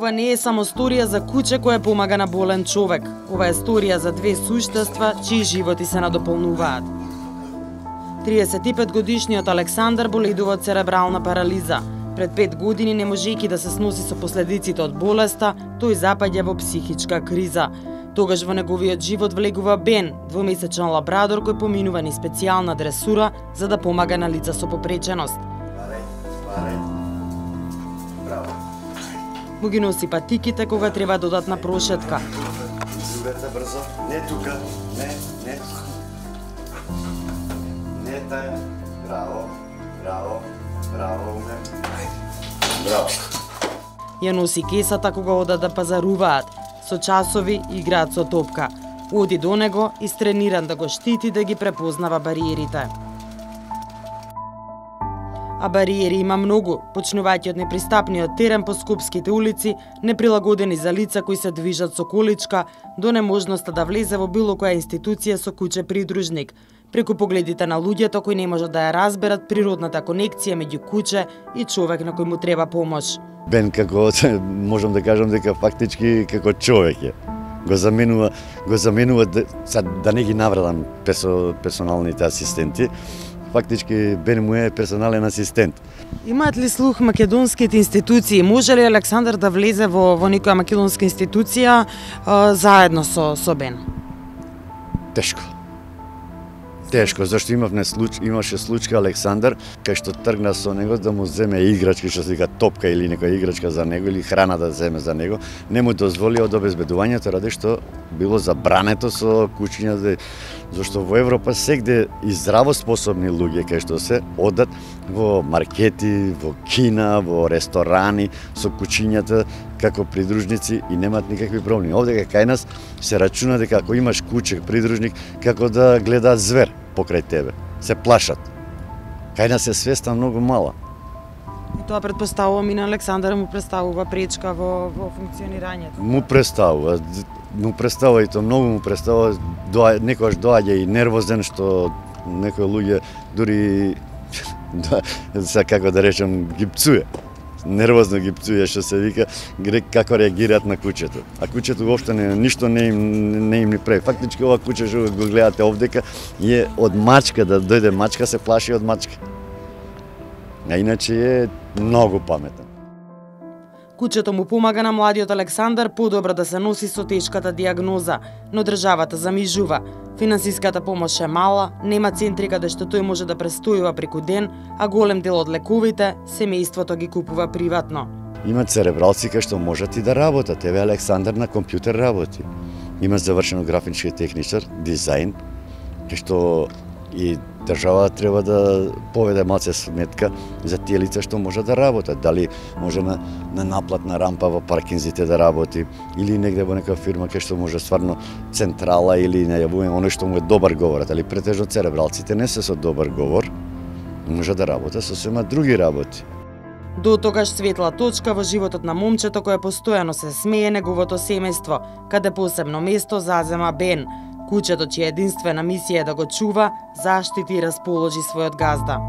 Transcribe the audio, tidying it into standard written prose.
Ова не е само сторија за куче кое помага на болен човек. Ова е сторија за две суштества чии животи се надополнуваат. 35 годишниот Александар боледува од церебрална парализа. Пред 5 години, не можејќи да се сноси со последиците од болеста, тој запаѓа во психичка криза. Тогаш во неговиот живот влегува Бен, двомесечен лабрадор кој поминува ни специјална дресура за да помага на лица со попреченост. Му ги носи патиките кога треба додатна прошетка. Изурете брзо, не тука, не. Не тај, браво, уме. Браво. Ја носи кесата кога одат да пазаруваат. Со часови играат со топка. Оди до него, истрениран да го штити, да ги препознава бариерите. А бариери има многу, почнувајќи од непристапниот терен по скопските улици, неприлагодени за лица кои се движат со количка, до неможноста да влезе во било која институција со куче придружник, преку погледите на луѓето кои не можат да ја разберат природната конекција меѓу куче и човек на кој му треба помош. Бен како можам да кажам дека фактички како човек е. Го заменува да не ги навредам персоналните асистенти. Фактички Бен му е персонален асистент. Имаат ли слух македонските институции? Може ли Александар да влезе во некоја македонска институција заедно со Бен? Тешко, зашто имаше случај Александар, кај што тргна со него да му земе играчки, што се вика топка или некоја играчка за него, или храна да земе за него, не му дозволи од обезбедувањето, ради што било забрането со кучињата, зашто во Европа сегде и здраво способни луѓе кај што се одат во маркети, во кина, во ресторани со кучињата како придружници и немаат никакви проблеми. Овде кај нас се рачуна дека ако имаш куче придружник, како да гледаат звер покрај тебе, се плашат. Кај нас е свеста многу мала. И тоа предпоставувам и на Александар му представува пречка во функционирањето. Му представува и тоа многу му представува, некојаш доаѓа и нервозен, што некои луѓе дури како да речем ги пцуе. Нервозно ги пцуе, што се вика, како реагираат на кучето. А кучето воопшто ништо не им ни прави. Фактички ова куче што го гледате овдека е од мачка, да дојде мачка се плаши од мачка. А иначе е многу паметен. Кучето му помага на младиот Александар подобро да се носи со тешката диагноза, но државата замижува. Финансиската помош е мала, нема центри каде што тој може да престојува преку ден, а голем дел од лековите семејството ги купува приватно. Има церебралци кај што можат и да работат. Еве Александар на компјутер работи. Има завршено графички техничар, дизајн, кај што и држава треба да поведе малце сметка за тие лица што може да работат. Дали може на наплатна рампа во паркинзите да работи, или негде во некоја фирма кај што може стварно централа или најавување оној што му е добар говорат, али претежно церебралците не се со добар говор, може да работа со сема други работи. До тогаш светла точка во животот на момчето кое постојано се смее неговото семејство, каде посебно место зазема Бен, кучето чија единствена мисија е да го чува, заштити и расположи својот газда.